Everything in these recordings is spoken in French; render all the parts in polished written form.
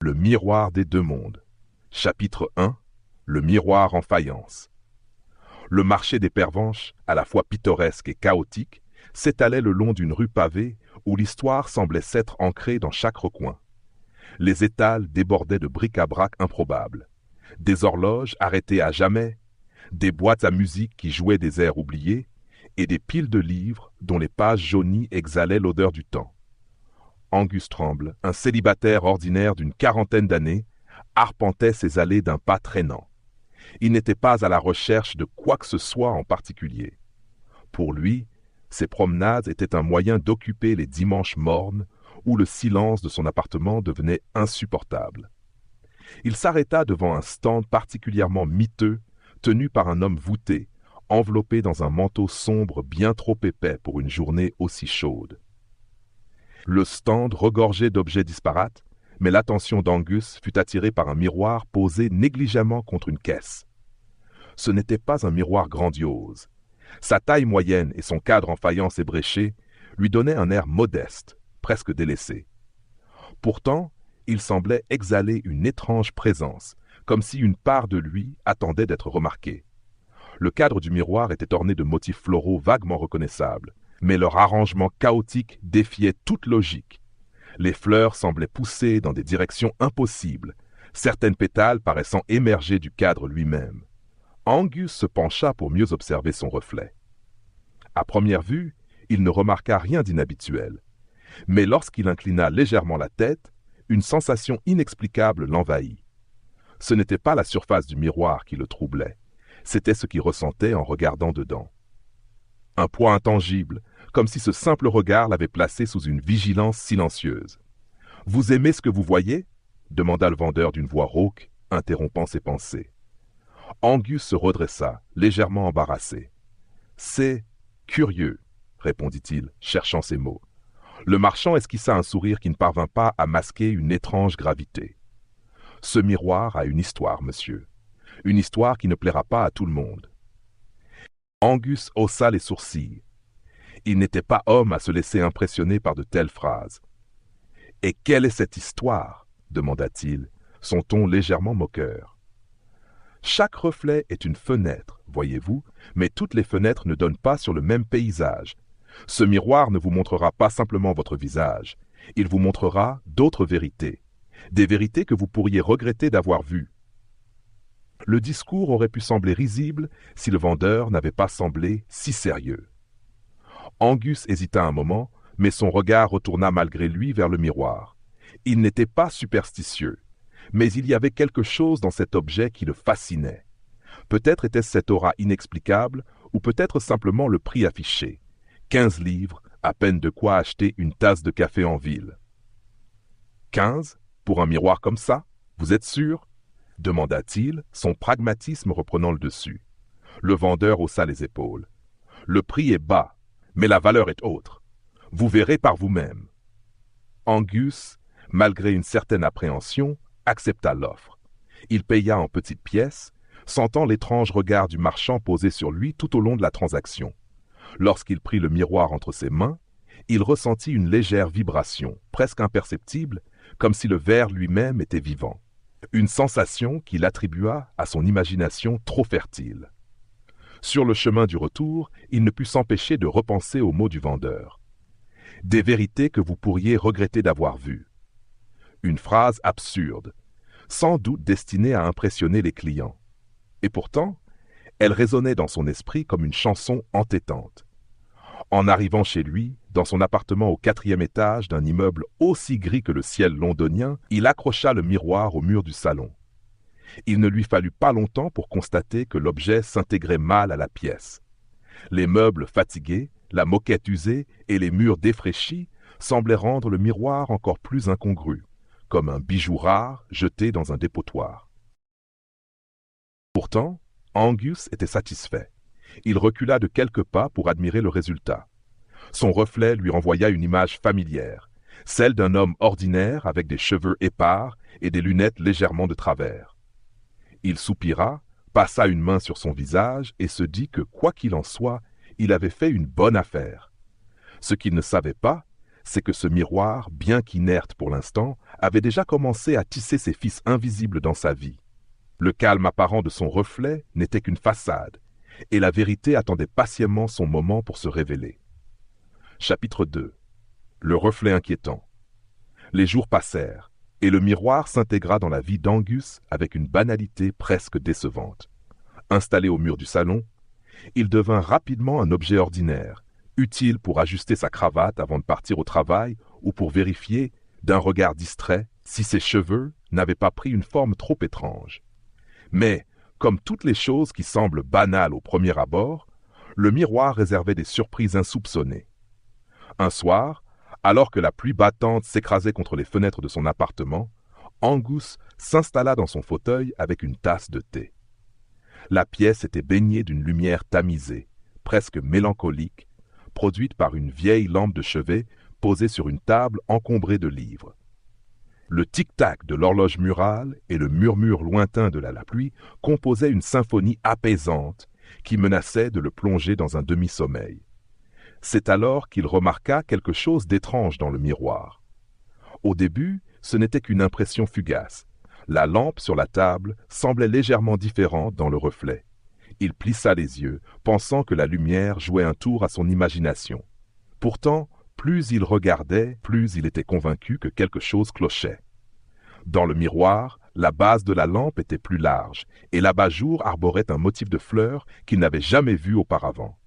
Le miroir des deux mondes. Chapitre 1. Le miroir en faïence. Le marché des Pervenches, à la fois pittoresque et chaotique, s'étalait le long d'une rue pavée où l'histoire semblait s'être ancrée dans chaque recoin. Les étals débordaient de bric-à-brac improbables. Des horloges arrêtées à jamais, des boîtes à musique qui jouaient des airs oubliés, et des piles de livres dont les pages jaunies exhalaient l'odeur du temps. Angus Tremble, un célibataire ordinaire d'une quarantaine d'années, arpentait ces allées d'un pas traînant. Il n'était pas à la recherche de quoi que ce soit en particulier. Pour lui, ces promenades étaient un moyen d'occuper les dimanches mornes où le silence de son appartement devenait insupportable. Il s'arrêta devant un stand particulièrement miteux, tenu par un homme voûté, enveloppé dans un manteau sombre bien trop épais pour une journée aussi chaude. Le stand regorgeait d'objets disparates, mais l'attention d'Angus fut attirée par un miroir posé négligemment contre une caisse. Ce n'était pas un miroir grandiose. Sa taille moyenne et son cadre en faïence ébréchée lui donnaient un air modeste, presque délaissé. Pourtant, il semblait exhaler une étrange présence, comme si une part de lui attendait d'être remarquée. Le cadre du miroir était orné de motifs floraux vaguement reconnaissables, mais leur arrangement chaotique défiait toute logique. Les fleurs semblaient pousser dans des directions impossibles, certaines pétales paraissant émerger du cadre lui-même. Angus se pencha pour mieux observer son reflet. À première vue, il ne remarqua rien d'inhabituel. Mais lorsqu'il inclina légèrement la tête, une sensation inexplicable l'envahit. Ce n'était pas la surface du miroir qui le troublait, c'était ce qu'il ressentait en regardant dedans. Un poids intangible, comme si ce simple regard l'avait placé sous une vigilance silencieuse. « Vous aimez ce que vous voyez » demanda le vendeur d'une voix rauque, interrompant ses pensées. Angus se redressa, légèrement embarrassé. « C'est curieux, » répondit-il, cherchant ses mots. Le marchand esquissa un sourire qui ne parvint pas à masquer une étrange gravité. « Ce miroir a une histoire, monsieur. Une histoire qui ne plaira pas à tout le monde. » Angus haussa les sourcils. Il n'était pas homme à se laisser impressionner par de telles phrases. « Et quelle est cette histoire » demanda-t-il, son ton légèrement moqueur. « Chaque reflet est une fenêtre, voyez-vous, mais toutes les fenêtres ne donnent pas sur le même paysage. Ce miroir ne vous montrera pas simplement votre visage, il vous montrera d'autres vérités, des vérités que vous pourriez regretter d'avoir vues. » Le discours aurait pu sembler risible si le vendeur n'avait pas semblé si sérieux. Angus hésita un moment, mais son regard retourna malgré lui vers le miroir. Il n'était pas superstitieux, mais il y avait quelque chose dans cet objet qui le fascinait. Peut-être était-ce cette aura inexplicable, ou peut-être simplement le prix affiché. 15 livres, à peine de quoi acheter une tasse de café en ville. 15 pour un miroir comme ça, vous êtes sûr ? Demanda-t-il, son pragmatisme reprenant le dessus. Le vendeur haussa les épaules. Le prix est bas, mais la valeur est autre. Vous verrez par vous-même. Angus, malgré une certaine appréhension, accepta l'offre. Il paya en petites pièces, sentant l'étrange regard du marchand posé sur lui tout au long de la transaction. Lorsqu'il prit le miroir entre ses mains, il ressentit une légère vibration, presque imperceptible, comme si le verre lui-même était vivant. Une sensation qu'il attribua à son imagination trop fertile. Sur le chemin du retour, il ne put s'empêcher de repenser aux mots du vendeur. Des vérités que vous pourriez regretter d'avoir vues. Une phrase absurde, sans doute destinée à impressionner les clients. Et pourtant, elle résonnait dans son esprit comme une chanson entêtante. En arrivant chez lui, dans son appartement au 4e étage d'un immeuble aussi gris que le ciel londonien, il accrocha le miroir au mur du salon. Il ne lui fallut pas longtemps pour constater que l'objet s'intégrait mal à la pièce. Les meubles fatigués, la moquette usée et les murs défraîchis semblaient rendre le miroir encore plus incongru, comme un bijou rare jeté dans un dépotoir. Pourtant, Angus était satisfait. Il recula de quelques pas pour admirer le résultat. Son reflet lui renvoya une image familière, celle d'un homme ordinaire avec des cheveux épars et des lunettes légèrement de travers. Il soupira, passa une main sur son visage et se dit que, quoi qu'il en soit, il avait fait une bonne affaire. Ce qu'il ne savait pas, c'est que ce miroir, bien qu'inerte pour l'instant, avait déjà commencé à tisser ses fils invisibles dans sa vie. Le calme apparent de son reflet n'était qu'une façade, et la vérité attendait patiemment son moment pour se révéler. Chapitre 2. Le reflet inquiétant. Les jours passèrent, et le miroir s'intégra dans la vie d'Angus avec une banalité presque décevante. Installé au mur du salon, il devint rapidement un objet ordinaire, utile pour ajuster sa cravate avant de partir au travail ou pour vérifier, d'un regard distrait, si ses cheveux n'avaient pas pris une forme trop étrange. Mais, comme toutes les choses qui semblent banales au premier abord, le miroir réservait des surprises insoupçonnées. Un soir, alors que la pluie battante s'écrasait contre les fenêtres de son appartement, Angus s'installa dans son fauteuil avec une tasse de thé. La pièce était baignée d'une lumière tamisée, presque mélancolique, produite par une vieille lampe de chevet posée sur une table encombrée de livres. Le tic-tac de l'horloge murale et le murmure lointain de la pluie composaient une symphonie apaisante qui menaçait de le plonger dans un demi-sommeil. C'est alors qu'il remarqua quelque chose d'étrange dans le miroir. Au début, ce n'était qu'une impression fugace. La lampe sur la table semblait légèrement différente dans le reflet. Il plissa les yeux, pensant que la lumière jouait un tour à son imagination. Pourtant, plus il regardait, plus il était convaincu que quelque chose clochait. Dans le miroir, la base de la lampe était plus large, et l'abat-jour arborait un motif de fleurs qu'il n'avait jamais vu auparavant.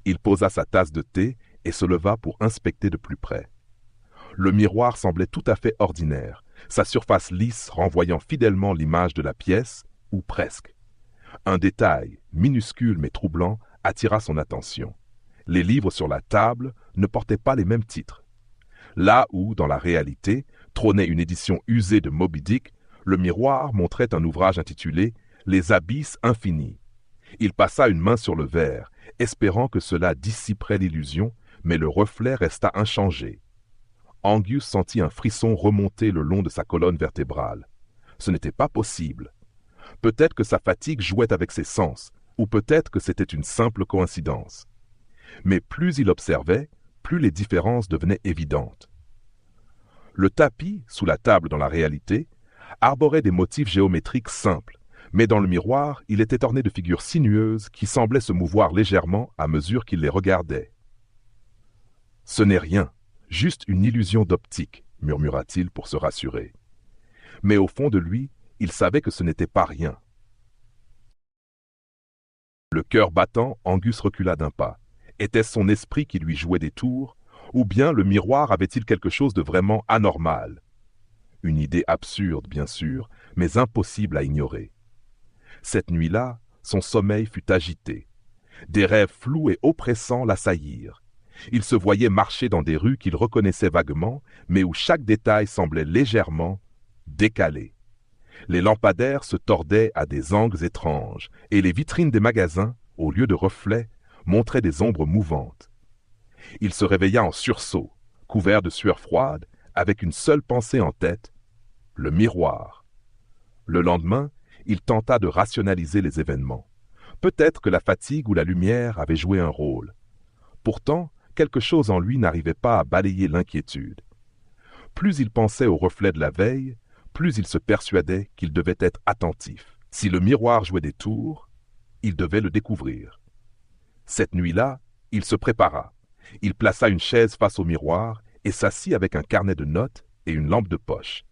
Il posa sa tasse de thé et se leva pour inspecter de plus près. Le miroir semblait tout à fait ordinaire, sa surface lisse renvoyant fidèlement l'image de la pièce, ou presque. Un détail, minuscule mais troublant, attira son attention. Les livres sur la table ne portaient pas les mêmes titres. Là où, dans la réalité, trônait une édition usée de Moby Dick, le miroir montrait un ouvrage intitulé « Les abysses infinis ». Il passa une main sur le verre, espérant que cela dissiperait l'illusion, mais le reflet resta inchangé. Angus sentit un frisson remonter le long de sa colonne vertébrale. Ce n'était pas possible. Peut-être que sa fatigue jouait avec ses sens, ou peut-être que c'était une simple coïncidence. Mais plus il observait, plus les différences devenaient évidentes. Le tapis, sous la table dans la réalité, arborait des motifs géométriques simples, mais dans le miroir, il était orné de figures sinueuses qui semblaient se mouvoir légèrement à mesure qu'il les regardait. « Ce n'est rien, juste une illusion d'optique, » murmura-t-il pour se rassurer. Mais au fond de lui, il savait que ce n'était pas rien. Le cœur battant, Angus recula d'un pas. Était-ce son esprit qui lui jouait des tours, ou bien le miroir avait-il quelque chose de vraiment anormal? Une idée absurde, bien sûr, mais impossible à ignorer. Cette nuit-là, son sommeil fut agité. Des rêves flous et oppressants l'assaillirent. Il se voyait marcher dans des rues qu'il reconnaissait vaguement, mais où chaque détail semblait légèrement décalé. Les lampadaires se tordaient à des angles étranges, et les vitrines des magasins, au lieu de reflets, montraient des ombres mouvantes. Il se réveilla en sursaut, couvert de sueur froide, avec une seule pensée en tête, le miroir. Le lendemain, il tenta de rationaliser les événements. Peut-être que la fatigue ou la lumière avaient joué un rôle. Pourtant, quelque chose en lui n'arrivait pas à balayer l'inquiétude. Plus il pensait au reflet de la veille, plus il se persuadait qu'il devait être attentif. Si le miroir jouait des tours, il devait le découvrir. Cette nuit-là, il se prépara. Il plaça une chaise face au miroir et s'assit avec un carnet de notes et une lampe de poche.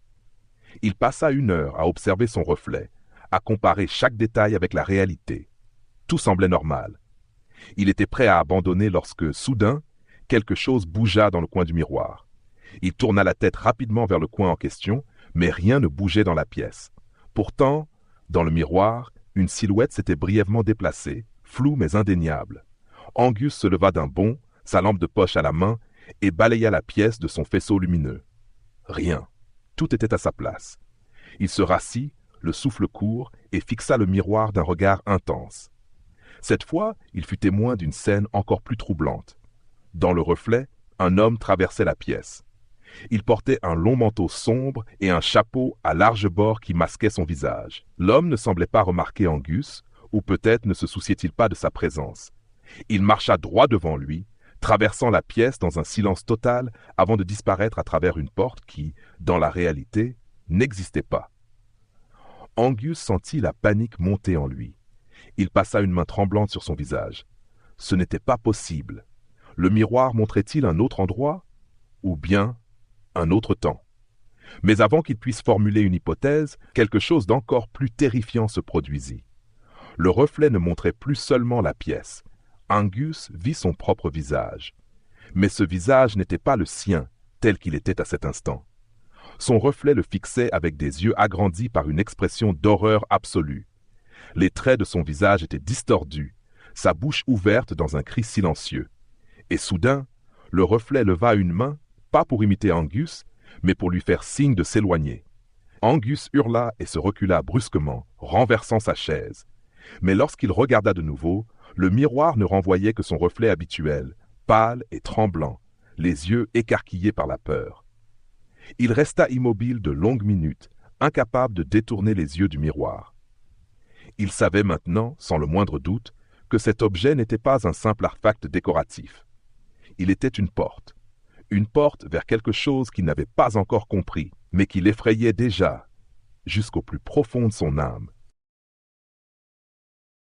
Il passa 1 heure à observer son reflet, à comparer chaque détail avec la réalité. Tout semblait normal. Il était prêt à abandonner lorsque, soudain, quelque chose bougea dans le coin du miroir. Il tourna la tête rapidement vers le coin en question, mais rien ne bougeait dans la pièce. Pourtant, dans le miroir, une silhouette s'était brièvement déplacée, floue mais indéniable. Angus se leva d'un bond, sa lampe de poche à la main, et balaya la pièce de son faisceau lumineux. Rien. Tout était à sa place. Il se rassit, le souffle court, et fixa le miroir d'un regard intense. Cette fois, il fut témoin d'une scène encore plus troublante. Dans le reflet, un homme traversait la pièce. Il portait un long manteau sombre et un chapeau à larges bords qui masquait son visage. L'homme ne semblait pas remarquer Angus, ou peut-être ne se souciait-il pas de sa présence. Il marcha droit devant lui, traversant la pièce dans un silence total avant de disparaître à travers une porte qui, dans la réalité, n'existait pas. Angus sentit la panique monter en lui. Il passa une main tremblante sur son visage. Ce n'était pas possible. Le miroir montrait-il un autre endroit ou bien un autre temps? Mais avant qu'il puisse formuler une hypothèse, quelque chose d'encore plus terrifiant se produisit. Le reflet ne montrait plus seulement la pièce. Angus vit son propre visage. Mais ce visage n'était pas le sien, tel qu'il était à cet instant. Son reflet le fixait avec des yeux agrandis par une expression d'horreur absolue. Les traits de son visage étaient distordus, sa bouche ouverte dans un cri silencieux. Et soudain, le reflet leva une main, pas pour imiter Angus, mais pour lui faire signe de s'éloigner. Angus hurla et se recula brusquement, renversant sa chaise. Mais lorsqu'il regarda de nouveau, le miroir ne renvoyait que son reflet habituel, pâle et tremblant, les yeux écarquillés par la peur. Il resta immobile de longues minutes, incapable de détourner les yeux du miroir. Il savait maintenant, sans le moindre doute, que cet objet n'était pas un simple artefact décoratif. Il était une porte vers quelque chose qu'il n'avait pas encore compris, mais qui l'effrayait déjà, jusqu'au plus profond de son âme.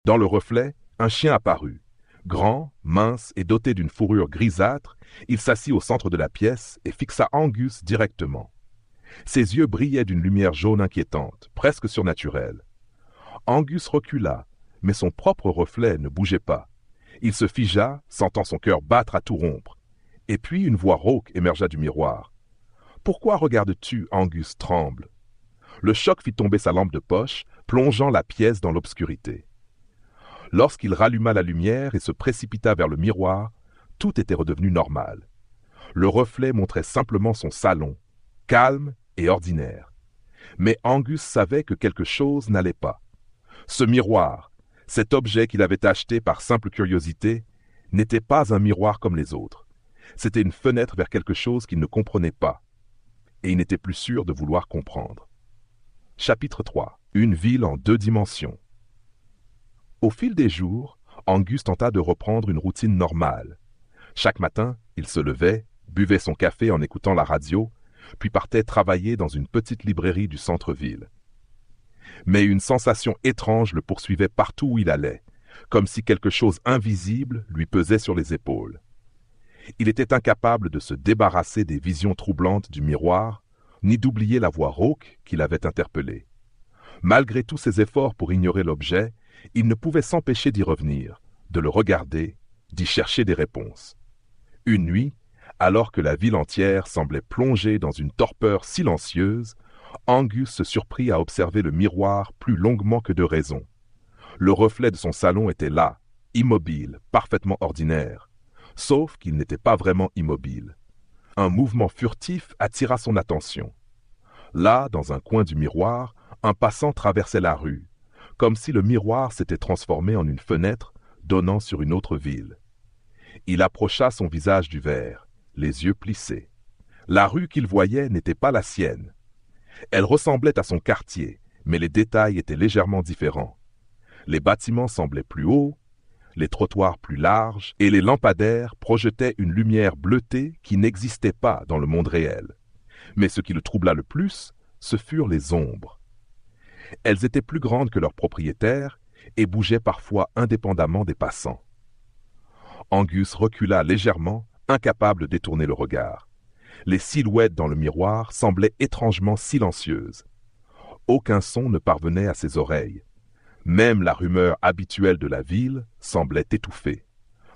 Dans le reflet, un chien apparut. Grand, mince et doté d'une fourrure grisâtre, il s'assit au centre de la pièce et fixa Angus directement. Ses yeux brillaient d'une lumière jaune inquiétante, presque surnaturelle. Angus recula, mais son propre reflet ne bougeait pas. Il se figea, sentant son cœur battre à tout rompre. Et puis une voix rauque émergea du miroir. « Pourquoi regardes-tu, Angus tremble ?» Le choc fit tomber sa lampe de poche, plongeant la pièce dans l'obscurité. Lorsqu'il ralluma la lumière et se précipita vers le miroir, tout était redevenu normal. Le reflet montrait simplement son salon, calme et ordinaire. Mais Angus savait que quelque chose n'allait pas. Ce miroir, cet objet qu'il avait acheté par simple curiosité, n'était pas un miroir comme les autres. C'était une fenêtre vers quelque chose qu'il ne comprenait pas. Et il n'était plus sûr de vouloir comprendre. Chapitre 3. Une ville en 2 dimensions. Au fil des jours, Angus tenta de reprendre une routine normale. Chaque matin, il se levait, buvait son café en écoutant la radio, puis partait travailler dans une petite librairie du centre-ville. Mais une sensation étrange le poursuivait partout où il allait, comme si quelque chose invisible lui pesait sur les épaules. Il était incapable de se débarrasser des visions troublantes du miroir, ni d'oublier la voix rauque qui l'avait interpellé. Malgré tous ses efforts pour ignorer l'objet, il ne pouvait s'empêcher d'y revenir, de le regarder, d'y chercher des réponses. Une nuit, alors que la ville entière semblait plongée dans une torpeur silencieuse, Angus se surprit à observer le miroir plus longuement que de raison. Le reflet de son salon était là, immobile, parfaitement ordinaire, sauf qu'il n'était pas vraiment immobile. Un mouvement furtif attira son attention. Là, dans un coin du miroir, un passant traversait la rue, comme si le miroir s'était transformé en une fenêtre donnant sur une autre ville. Il approcha son visage du verre, les yeux plissés. La rue qu'il voyait n'était pas la sienne. Elle ressemblait à son quartier, mais les détails étaient légèrement différents. Les bâtiments semblaient plus hauts, les trottoirs plus larges, et les lampadaires projetaient une lumière bleutée qui n'existait pas dans le monde réel. Mais ce qui le troubla le plus, ce furent les ombres. Elles étaient plus grandes que leurs propriétaires et bougeaient parfois indépendamment des passants. Angus recula légèrement, incapable de détourner le regard. Les silhouettes dans le miroir semblaient étrangement silencieuses. Aucun son ne parvenait à ses oreilles. Même la rumeur habituelle de la ville semblait étouffée,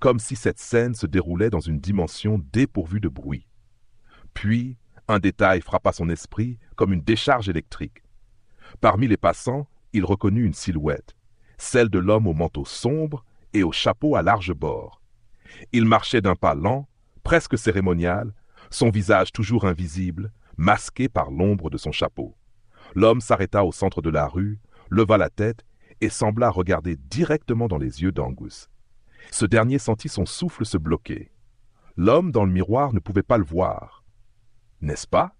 comme si cette scène se déroulait dans une dimension dépourvue de bruit. Puis, un détail frappa son esprit comme une décharge électrique. Parmi les passants, il reconnut une silhouette, celle de l'homme au manteau sombre et au chapeau à large bord. Il marchait d'un pas lent, presque cérémonial, son visage toujours invisible, masqué par l'ombre de son chapeau. L'homme s'arrêta au centre de la rue, leva la tête et sembla regarder directement dans les yeux d'Angus. Ce dernier sentit son souffle se bloquer. L'homme dans le miroir ne pouvait pas le voir. N'est-ce pas?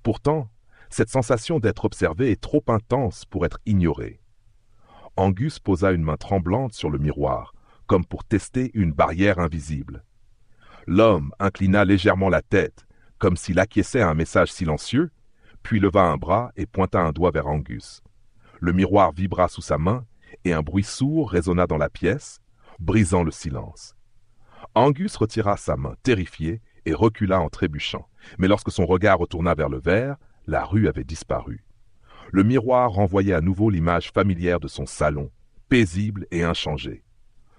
Pourtant, cette sensation d'être observé est trop intense pour être ignorée. Angus posa une main tremblante sur le miroir, comme pour tester une barrière invisible. L'homme inclina légèrement la tête, comme s'il acquiesçait à un message silencieux, puis leva un bras et pointa un doigt vers Angus. Le miroir vibra sous sa main, et un bruit sourd résonna dans la pièce, brisant le silence. Angus retira sa main, terrifié, et recula en trébuchant. Mais lorsque son regard retourna vers le verre, la rue avait disparu. Le miroir renvoyait à nouveau l'image familière de son salon, paisible et inchangé.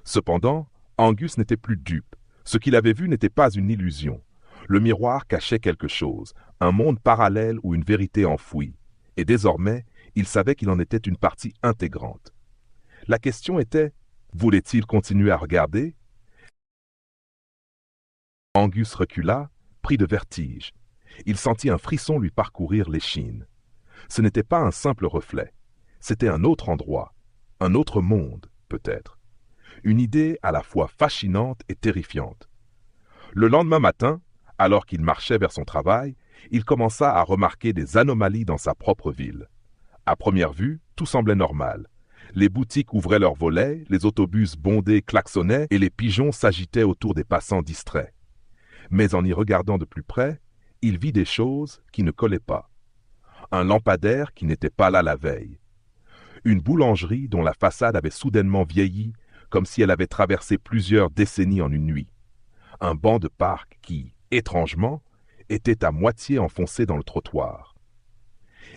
Cependant, Angus n'était plus dupe. Ce qu'il avait vu n'était pas une illusion. Le miroir cachait quelque chose, un monde parallèle ou une vérité enfouie. Et désormais, il savait qu'il en était une partie intégrante. La question était, voulait-il continuer à regarder? Angus recula, pris de vertige. Il sentit un frisson lui parcourir l'échine. Ce n'était pas un simple reflet. C'était un autre endroit, un autre monde, peut-être. Une idée à la fois fascinante et terrifiante. Le lendemain matin, alors qu'il marchait vers son travail, il commença à remarquer des anomalies dans sa propre ville. À première vue, tout semblait normal. Les boutiques ouvraient leurs volets, les autobus bondés klaxonnaient et les pigeons s'agitaient autour des passants distraits. Mais en y regardant de plus près, il vit des choses qui ne collaient pas. Un lampadaire qui n'était pas là la veille. Une boulangerie dont la façade avait soudainement vieilli, comme si elle avait traversé plusieurs décennies en une nuit. Un banc de parc qui, étrangement, était à moitié enfoncé dans le trottoir.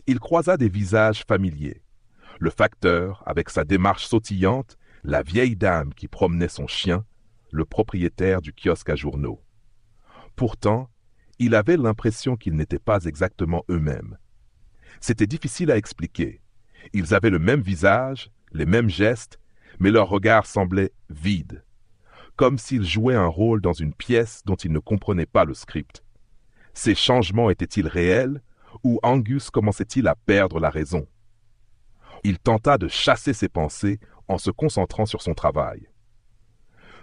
Il croisa des visages familiers. Le facteur, avec sa démarche sautillante, la vieille dame qui promenait son chien, le propriétaire du kiosque à journaux. Pourtant, il avait l'impression qu'ils n'étaient pas exactement eux-mêmes. C'était difficile à expliquer. Ils avaient le même visage, les mêmes gestes, mais leur regard semblait vide, comme s'ils jouaient un rôle dans une pièce dont ils ne comprenaient pas le script. Ces changements étaient-ils réels, ou Angus commençait-il à perdre la raison? Il tenta de chasser ses pensées en se concentrant sur son travail.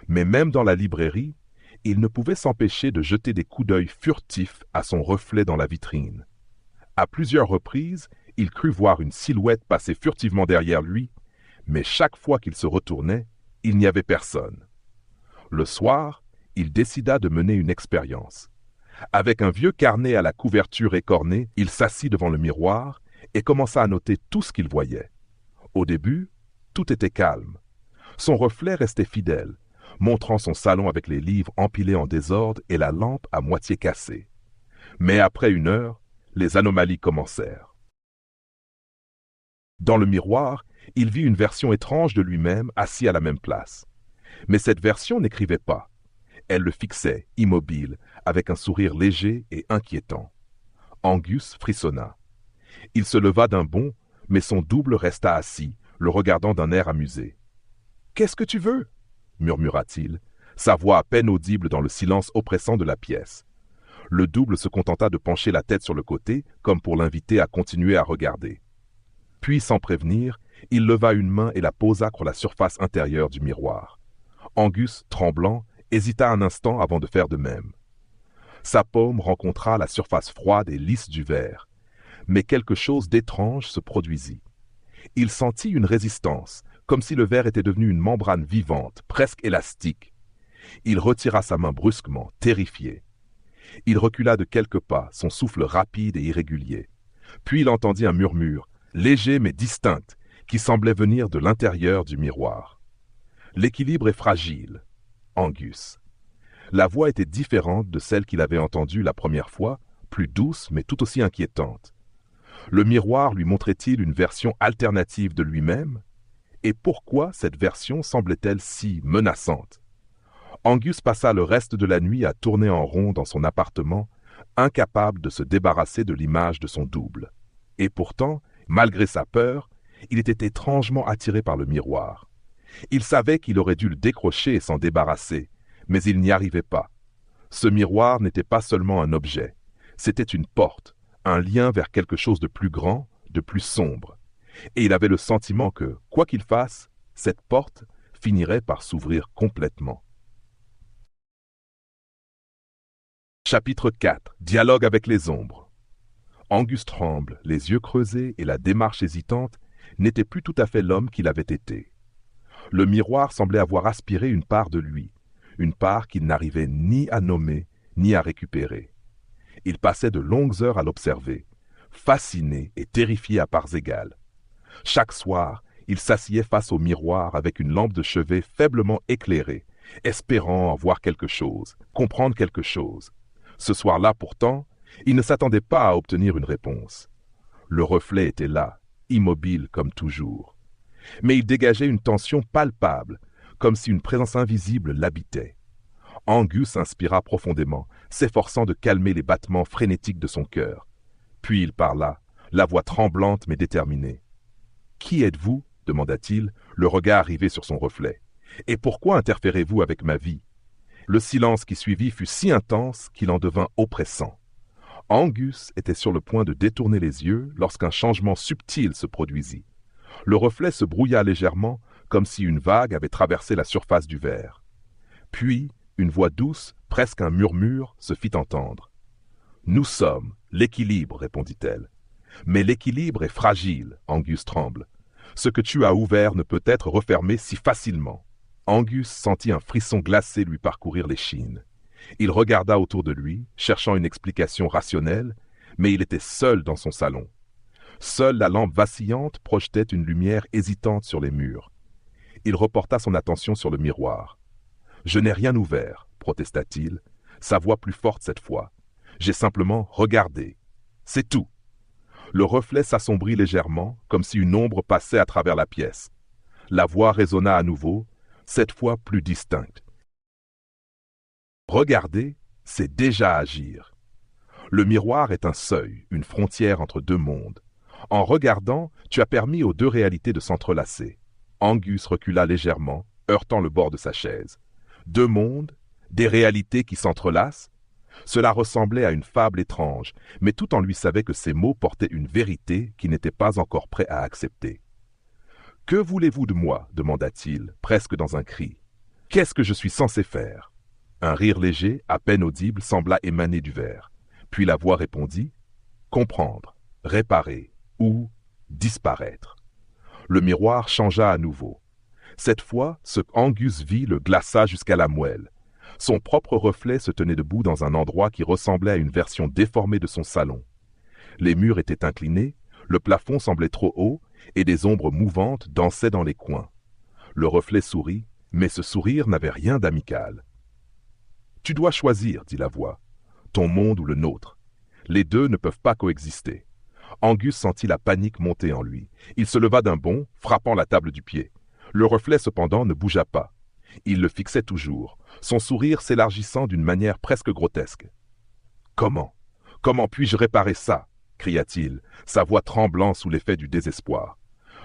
Mais même dans la librairie, il ne pouvait s'empêcher de jeter des coups d'œil furtifs à son reflet dans la vitrine. À plusieurs reprises, il crut voir une silhouette passer furtivement derrière lui, mais chaque fois qu'il se retournait, il n'y avait personne. Le soir, il décida de mener une expérience. Avec un vieux carnet à la couverture écornée, il s'assit devant le miroir et commença à noter tout ce qu'il voyait. Au début, tout était calme. Son reflet restait fidèle, montrant son salon avec les livres empilés en désordre et la lampe à moitié cassée. Mais après une heure, les anomalies commencèrent. Dans le miroir, il vit une version étrange de lui-même assis à la même place. Mais cette version n'écrivait pas. Elle le fixait, immobile, avec un sourire léger et inquiétant. Angus frissonna. Il se leva d'un bond, mais son double resta assis, le regardant d'un air amusé. « Qu'est-ce que tu veux » murmura-t-il, sa voix à peine audible dans le silence oppressant de la pièce. Le double se contenta de pencher la tête sur le côté, comme pour l'inviter à continuer à regarder. Puis, sans prévenir, il leva une main et la posa sur la surface intérieure du miroir. Angus, tremblant, hésita un instant avant de faire de même. Sa paume rencontra la surface froide et lisse du verre, mais quelque chose d'étrange se produisit. Il sentit une résistance, comme si le verre était devenu une membrane vivante, presque élastique. Il retira sa main brusquement, terrifié. Il recula de quelques pas, son souffle rapide et irrégulier. Puis il entendit un murmure, léger mais distinct, qui semblait venir de l'intérieur du miroir. L'équilibre est fragile. Angus. La voix était différente de celle qu'il avait entendue la première fois, plus douce mais tout aussi inquiétante. Le miroir lui montrait-il une version alternative de lui-même? Et pourquoi cette version semblait-elle si menaçante? Angus passa le reste de la nuit à tourner en rond dans son appartement, incapable de se débarrasser de l'image de son double. Et pourtant, malgré sa peur, il était étrangement attiré par le miroir. Il savait qu'il aurait dû le décrocher et s'en débarrasser, mais il n'y arrivait pas. Ce miroir n'était pas seulement un objet, c'était une porte, un lien vers quelque chose de plus grand, de plus sombre. Et il avait le sentiment que, quoi qu'il fasse, cette porte finirait par s'ouvrir complètement. Chapitre 4. Dialogue avec les ombres. Angus Tremble, les yeux creusés et la démarche hésitante, n'était plus tout à fait l'homme qu'il avait été. Le miroir semblait avoir aspiré une part de lui, une part qu'il n'arrivait ni à nommer ni à récupérer. Il passait de longues heures à l'observer, fasciné et terrifié à parts égales. Chaque soir, il s'asseyait face au miroir avec une lampe de chevet faiblement éclairée, espérant en voir quelque chose, comprendre quelque chose. Ce soir-là, pourtant, il ne s'attendait pas à obtenir une réponse. Le reflet était là, immobile comme toujours. Mais il dégageait une tension palpable, comme si une présence invisible l'habitait. Angus inspira profondément, s'efforçant de calmer les battements frénétiques de son cœur. Puis il parla, la voix tremblante mais déterminée. « Qui êtes-vous » demanda-t-il, le regard rivé sur son reflet. « Et pourquoi interférez-vous avec ma vie ?» Le silence qui suivit fut si intense qu'il en devint oppressant. Angus était sur le point de détourner les yeux lorsqu'un changement subtil se produisit. Le reflet se brouilla légèrement, comme si une vague avait traversé la surface du verre. Puis, une voix douce, presque un murmure, se fit entendre. « Nous sommes l'équilibre, répondit-elle. Mais l'équilibre est fragile, Angus tremble. Ce que tu as ouvert ne peut être refermé si facilement. » Angus sentit un frisson glacé lui parcourir l'échine. Il regarda autour de lui, cherchant une explication rationnelle, mais il était seul dans son salon. Seule la lampe vacillante projetait une lumière hésitante sur les murs. Il reporta son attention sur le miroir. « Je n'ai rien ouvert, protesta-t-il, sa voix plus forte cette fois. J'ai simplement regardé. C'est tout. » Le reflet s'assombrit légèrement, comme si une ombre passait à travers la pièce. La voix résonna à nouveau, cette fois plus distincte. Regarder, c'est déjà agir. Le miroir est un seuil, une frontière entre deux mondes. En regardant, tu as permis aux deux réalités de s'entrelacer. Angus recula légèrement, heurtant le bord de sa chaise. Deux mondes, des réalités qui s'entrelacent. Cela ressemblait à une fable étrange, mais tout en lui savait que ces mots portaient une vérité qu'il n'était pas encore prêt à accepter. « Que voulez-vous de moi » demanda-t-il, presque dans un cri. « Qu'est-ce que je suis censé faire ?» Un rire léger, à peine audible, sembla émaner du verre. Puis la voix répondit « Comprendre, réparer ou disparaître. » Le miroir changea à nouveau. Cette fois, ce qu'Angus vit le glaça jusqu'à la moelle. Son propre reflet se tenait debout dans un endroit qui ressemblait à une version déformée de son salon. Les murs étaient inclinés, le plafond semblait trop haut, et des ombres mouvantes dansaient dans les coins. Le reflet sourit, mais ce sourire n'avait rien d'amical. « Tu dois choisir, dit la voix, ton monde ou le nôtre. Les deux ne peuvent pas coexister. » Angus sentit la panique monter en lui. Il se leva d'un bond, frappant la table du pied. Le reflet, cependant, ne bougea pas. Il le fixait toujours, son sourire s'élargissant d'une manière presque grotesque. « Comment puis-je réparer ça ?» cria-t-il, sa voix tremblant sous l'effet du désespoir.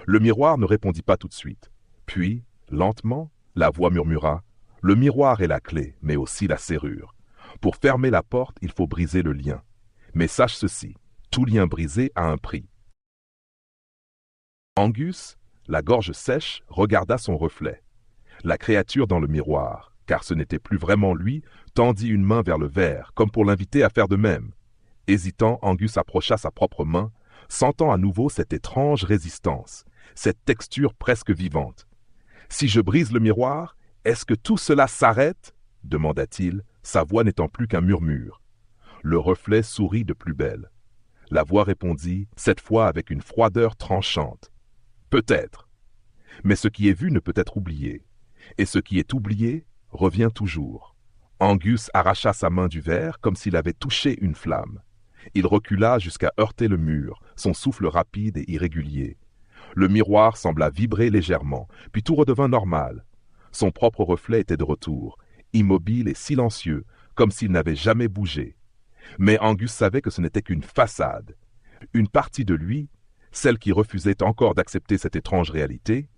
Le miroir ne répondit pas tout de suite. Puis, lentement, la voix murmura « Le miroir est la clé, mais aussi la serrure. Pour fermer la porte, il faut briser le lien. Mais sache ceci, tout lien brisé a un prix. » Angus, la gorge sèche, regarda son reflet. La créature dans le miroir, car ce n'était plus vraiment lui, tendit une main vers le verre, comme pour l'inviter à faire de même. Hésitant, Angus approcha sa propre main, sentant à nouveau cette étrange résistance, cette texture presque vivante. « Si je brise le miroir, est-ce que tout cela s'arrête » demanda-t-il, sa voix n'étant plus qu'un murmure. Le reflet sourit de plus belle. La voix répondit, cette fois avec une froideur tranchante. « Peut-être. Mais ce qui est vu ne peut être oublié. Et ce qui est oublié revient toujours. » Angus arracha sa main du verre comme s'il avait touché une flamme. Il recula jusqu'à heurter le mur, son souffle rapide et irrégulier. Le miroir sembla vibrer légèrement, puis tout redevint normal. Son propre reflet était de retour, immobile et silencieux, comme s'il n'avait jamais bougé. Mais Angus savait que ce n'était qu'une façade. Une partie de lui, celle qui refusait encore d'accepter cette étrange réalité,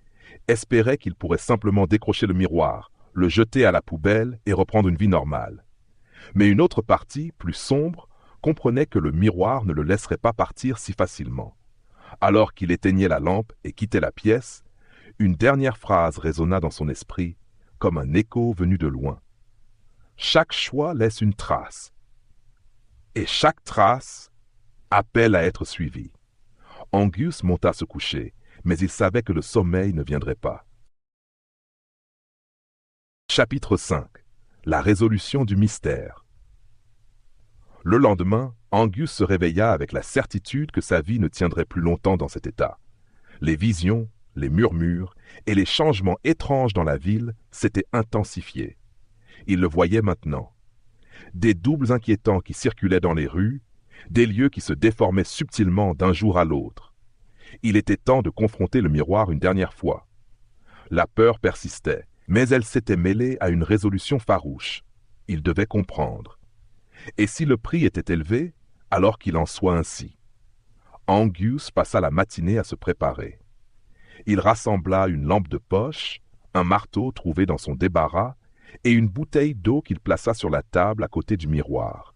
espérait qu'il pourrait simplement décrocher le miroir, le jeter à la poubelle et reprendre une vie normale. Mais une autre partie, plus sombre, comprenait que le miroir ne le laisserait pas partir si facilement. Alors qu'il éteignait la lampe et quittait la pièce, une dernière phrase résonna dans son esprit, comme un écho venu de loin. Chaque choix laisse une trace, et chaque trace appelle à être suivie. Angus monta se coucher, mais il savait que le sommeil ne viendrait pas. Chapitre 5. la résolution du mystère. Le lendemain, Angus se réveilla avec la certitude que sa vie ne tiendrait plus longtemps dans cet état. Les visions, les murmures et les changements étranges dans la ville s'étaient intensifiés. Il le voyait maintenant. Des doubles inquiétants qui circulaient dans les rues, des lieux qui se déformaient subtilement d'un jour à l'autre. Il était temps de confronter le miroir une dernière fois. La peur persistait, mais elle s'était mêlée à une résolution farouche. Il devait comprendre. Et si le prix était élevé, alors qu'il en soit ainsi. Angus passa la matinée à se préparer. Il rassembla une lampe de poche, un marteau trouvé dans son débarras et une bouteille d'eau qu'il plaça sur la table à côté du miroir.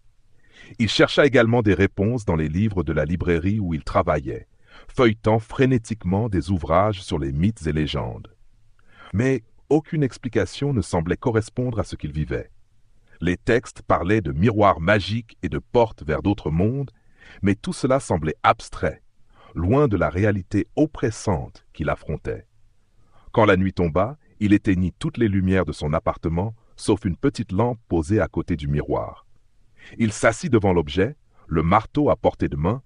Il chercha également des réponses dans les livres de la librairie où il travaillait, feuilletant frénétiquement des ouvrages sur les mythes et légendes. Mais aucune explication ne semblait correspondre à ce qu'il vivait. Les textes parlaient de miroirs magiques et de portes vers d'autres mondes, mais tout cela semblait abstrait, loin de la réalité oppressante qu'il affrontait. Quand la nuit tomba, il éteignit toutes les lumières de son appartement, sauf une petite lampe posée à côté du miroir. Il s'assit devant l'objet, le marteau à portée de main,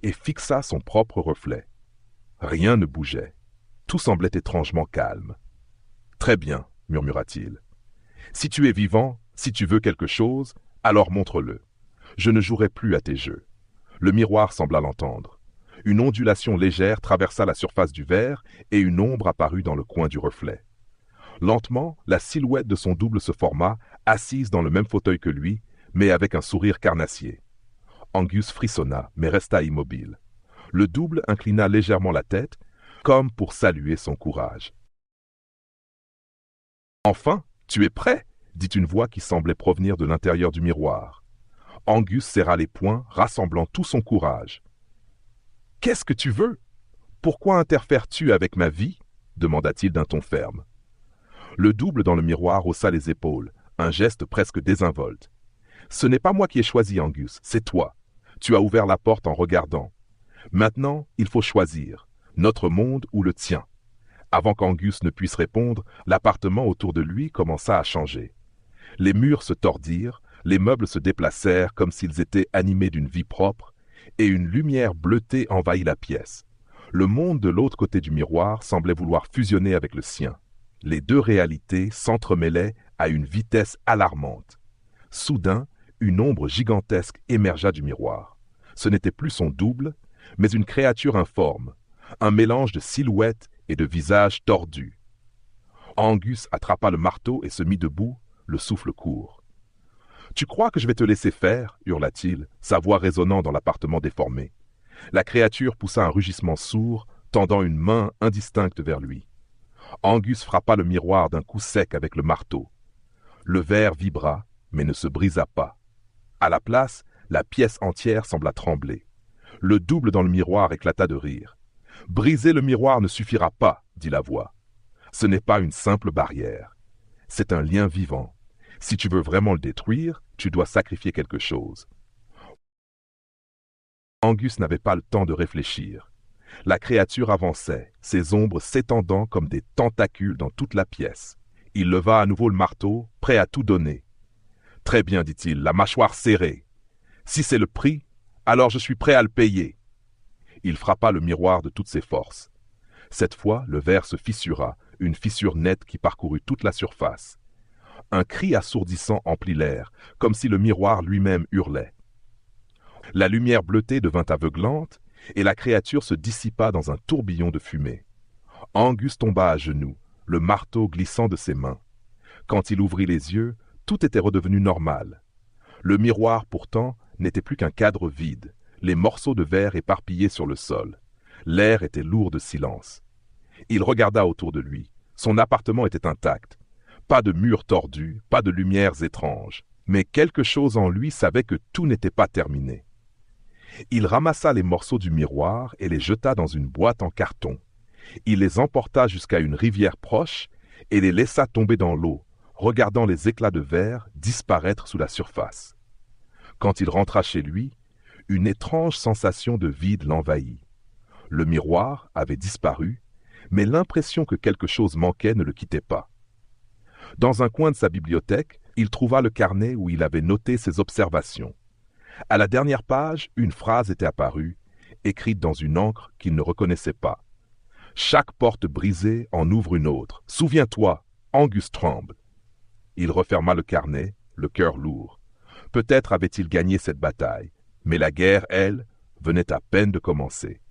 et fixa son propre reflet. Rien ne bougeait. Tout semblait étrangement calme. « Très bien, murmura-t-il. Si tu es vivant, si tu veux quelque chose, alors montre-le. Je ne jouerai plus à tes jeux. » Le miroir sembla l'entendre. Une ondulation légère traversa la surface du verre et une ombre apparut dans le coin du reflet. Lentement, la silhouette de son double se forma, assise dans le même fauteuil que lui, mais avec un sourire carnassier. Angus frissonna, mais resta immobile. Le double inclina légèrement la tête, comme pour saluer son courage. « Enfin, tu es prêt ?» dit une voix qui semblait provenir de l'intérieur du miroir. Angus serra les poings, rassemblant tout son courage. « Qu'est-ce que tu veux? Pourquoi interfères-tu avec ma vie ?» demanda-t-il d'un ton ferme. Le double dans le miroir haussa les épaules, un geste presque désinvolte. « Ce n'est pas moi qui ai choisi, Angus, c'est toi. Tu as ouvert la porte en regardant. Maintenant, il faut choisir, notre monde ou le tien. » Avant qu'Angus ne puisse répondre, l'appartement autour de lui commença à changer. Les murs se tordirent, les meubles se déplacèrent comme s'ils étaient animés d'une vie propre, et une lumière bleutée envahit la pièce. Le monde de l'autre côté du miroir semblait vouloir fusionner avec le sien. Les deux réalités s'entremêlaient à une vitesse alarmante. Soudain, une ombre gigantesque émergea du miroir. Ce n'était plus son double, mais une créature informe, un mélange de silhouettes et de visages tordus. Angus attrapa le marteau et se mit debout, le souffle court. « Tu crois que je vais te laisser faire ?» hurla-t-il, sa voix résonnant dans l'appartement déformé. La créature poussa un rugissement sourd, tendant une main indistincte vers lui. Angus frappa le miroir d'un coup sec avec le marteau. Le verre vibra, mais ne se brisa pas. À la place, la pièce entière sembla trembler. Le double dans le miroir éclata de rire. « Briser le miroir ne suffira pas, » dit la voix. « Ce n'est pas une simple barrière. C'est un lien vivant. Si tu veux vraiment le détruire, tu dois sacrifier quelque chose. » Angus n'avait pas le temps de réfléchir. La créature avançait, ses ombres s'étendant comme des tentacules dans toute la pièce. Il leva à nouveau le marteau, prêt à tout donner. « Très bien, dit-il, la mâchoire serrée. Si c'est le prix, alors je suis prêt à le payer. » Il frappa le miroir de toutes ses forces. Cette fois, le verre se fissura, une fissure nette qui parcourut toute la surface. Un cri assourdissant emplit l'air, comme si le miroir lui-même hurlait. La lumière bleutée devint aveuglante, et la créature se dissipa dans un tourbillon de fumée. Angus tomba à genoux, le marteau glissant de ses mains. Quand il ouvrit les yeux, tout était redevenu normal. Le miroir, pourtant, n'était plus qu'un cadre vide, les morceaux de verre éparpillés sur le sol. L'air était lourd de silence. Il regarda autour de lui. Son appartement était intact. Pas de murs tordus, pas de lumières étranges. Mais quelque chose en lui savait que tout n'était pas terminé. Il ramassa les morceaux du miroir et les jeta dans une boîte en carton. Il les emporta jusqu'à une rivière proche et les laissa tomber dans l'eau, regardant les éclats de verre disparaître sous la surface. Quand il rentra chez lui, une étrange sensation de vide l'envahit. Le miroir avait disparu, mais l'impression que quelque chose manquait ne le quittait pas. Dans un coin de sa bibliothèque, Il trouva le carnet où il avait noté ses observations. À la dernière page, une phrase était apparue, écrite dans une encre qu'il ne reconnaissait pas. « Chaque porte brisée en ouvre une autre. Souviens-toi, Angus tremble. » Il referma le carnet, le cœur lourd. Peut-être avait-il gagné cette bataille, mais la guerre, elle, venait à peine de commencer.